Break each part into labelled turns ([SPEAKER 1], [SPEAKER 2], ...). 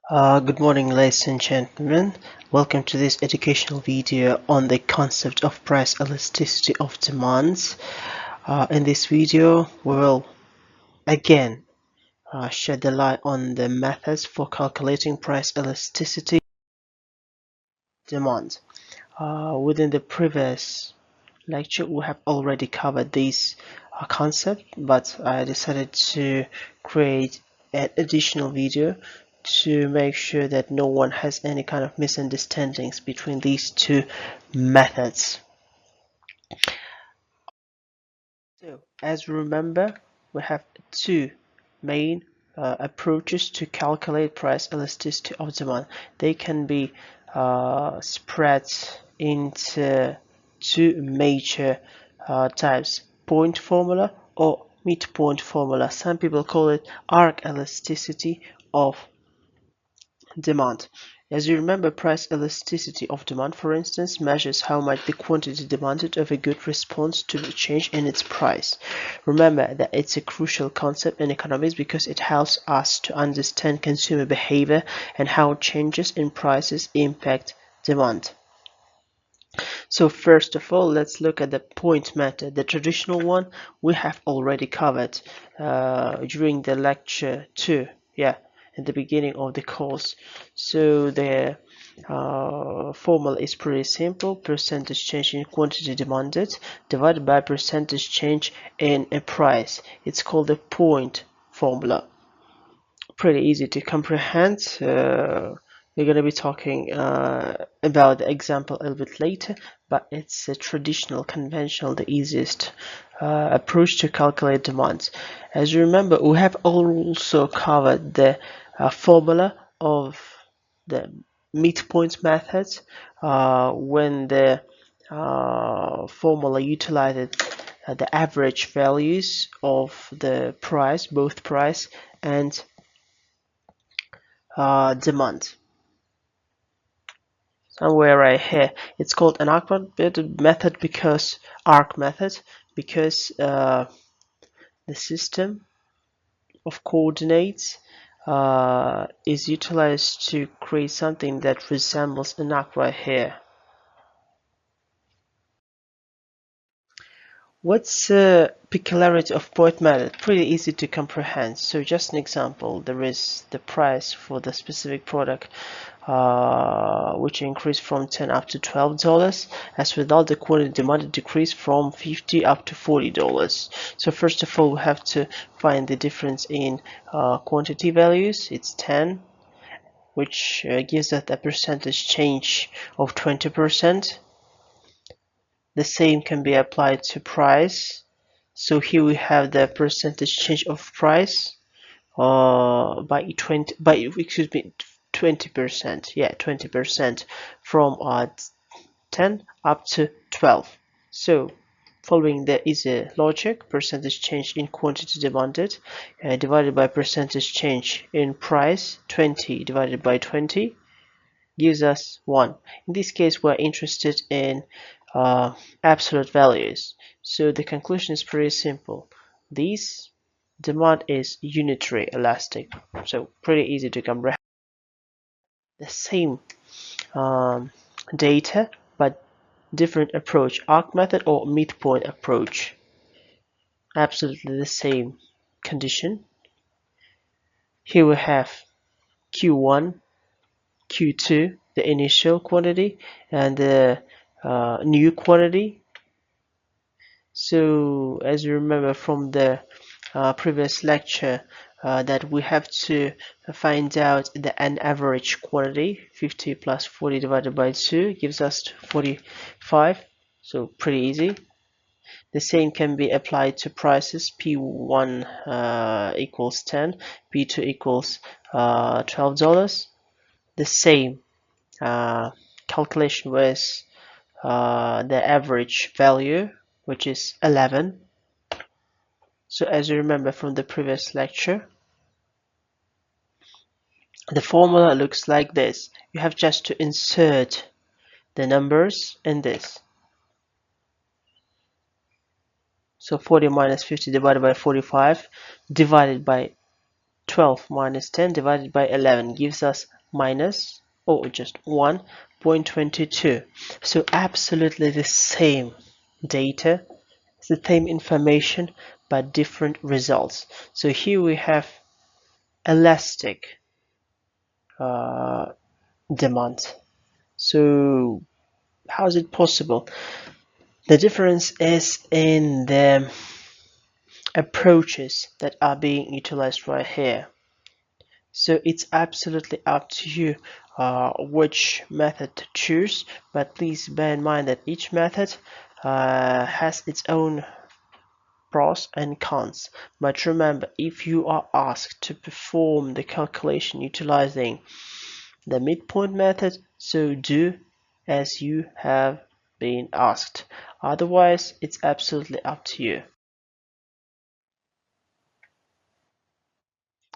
[SPEAKER 1] Good morning, ladies and gentlemen. Welcome to this educational video on the concept of price elasticity of demands. In this video, we will again shed the light on the methods for calculating price elasticity demand. Within the previous lecture, we have already covered this concept, but I decided to create an additional video to make sure that no one has any kind of misunderstandings between these two methods. So, as we remember, we have two main approaches to calculate price elasticity of demand. They can be spread into two major types: point formula or midpoint formula. Some people call it arc elasticity of demand. As you remember, price elasticity of demand, for instance, measures how much the quantity demanded of a good responds to the change in its price. Remember that it's a crucial concept in economics because it helps us to understand consumer behavior and how changes in prices impact demand. So first of all, let's look at the point method. The traditional one we have already covered during the lecture 2. Yeah, at the beginning of the course. So the formula is pretty simple: percentage change in quantity demanded divided by percentage change in a price. It's called the point formula. Pretty easy to comprehend. We're going to be talking about the example a little bit later, but it's a traditional, conventional, the easiest approach to calculate demands. As you remember, we have also covered the formula of the midpoint method when the formula utilized the average values of the price, both price and demand. Somewhere right here, it's called an arc method because the system of coordinates is utilized to create something that resembles an arc right here. What's the peculiarity of point method? Pretty easy to comprehend. So just an example, there is the price for the specific product which increased from 10 up to $12. As a result, the quantity demanded decreased from 50 up to $40. So first of all, we have to find the difference in quantity values. It's 10, which gives us a percentage change of 20%. The same can be applied to price. So here we have the percentage change of price by 20%. Yeah, 20% from 10 up to 12. So following the easy logic, percentage change in quantity demanded divided by percentage change in price, 20 divided by 20 gives us 1. In this case, we're interested in absolute values. So the conclusion is pretty simple. This demand is unitary elastic. So pretty easy to comprehend. The same data, but different approach. Arc method or midpoint approach. Absolutely the same condition. Here we have Q1, Q2, the initial quantity, and the new quantity. So as you remember from the previous lecture, that we have to find out an average quantity. 50 plus 40 divided by 2 gives us 45. So pretty easy. The same can be applied to prices. P1 equals 10, P2 equals $12. The same calculation with the average value, which is 11. So as you remember from the previous lecture, the formula looks like this. You have just to insert the numbers in this. So 40 minus 50 divided by 45 divided by 12 minus 10 divided by 11 gives us minus, or just 1.22. So absolutely the same data, the same information, but different results. So here we have elastic demand. So how is it possible? The difference is in the approaches that are being utilized right here. So it's absolutely up to you which method to choose, but please bear in mind that each method has its own pros and cons. But remember, if you are asked to perform the calculation utilizing the midpoint method, so do as you have been asked. Otherwise, it's absolutely up to you.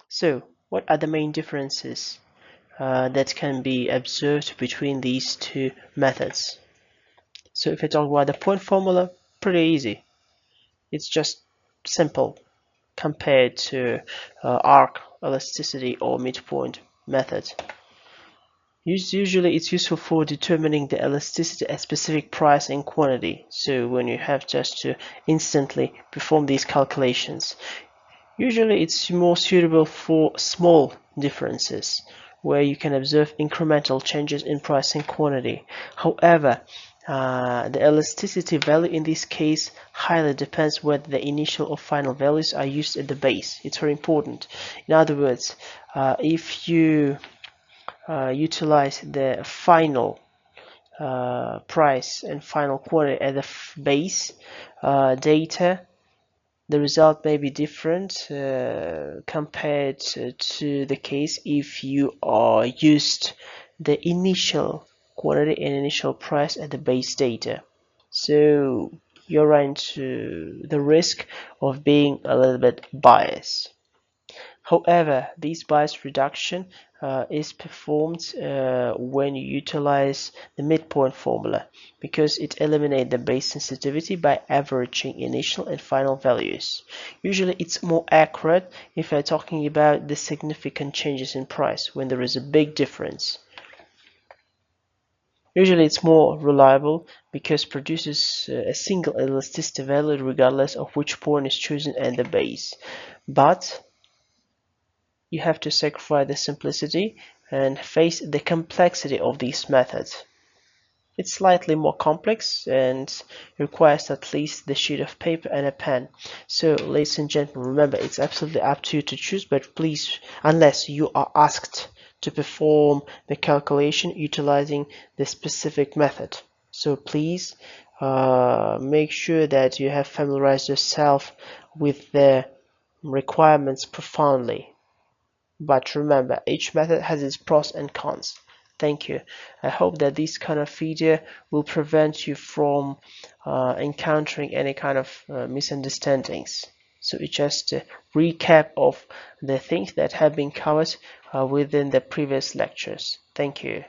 [SPEAKER 1] So, what are the main differences that can be observed between these two methods? So if I talk about the point formula, pretty easy. It's just simple compared to arc, elasticity, or midpoint method. Usually it's useful for determining the elasticity at specific price and quantity. So when you have just to instantly perform these calculations. Usually it's more suitable for small differences where you can observe incremental changes in price and quantity. However, the elasticity value in this case highly depends whether the initial or final values are used at the base. It's very important. In other words, if you utilize the final price and final quantity at the base data, the result may be different compared to the case if you are used the initial quantity and initial price at the base data. So you're running to the risk of being a little bit biased. However, this bias reduction is performed when you utilize the midpoint formula because it eliminates the base sensitivity by averaging initial and final values. Usually it's more accurate if we're talking about the significant changes in price when there is a big difference. Usually it's more reliable because it produces a single elasticity value regardless of which point is chosen at the base. But you have to sacrifice the simplicity and face the complexity of these methods. It's slightly more complex and requires at least the sheet of paper and a pen. So, ladies and gentlemen, remember it's absolutely up to you to choose, but please, unless you are asked to perform the calculation utilizing the specific method. So please make sure that you have familiarized yourself with the requirements profoundly. But remember, each method has its pros and cons. Thank you. I hope that this kind of video will prevent you from encountering any kind of misunderstandings. So it's just a recap of the things that have been covered within the previous lectures. Thank you.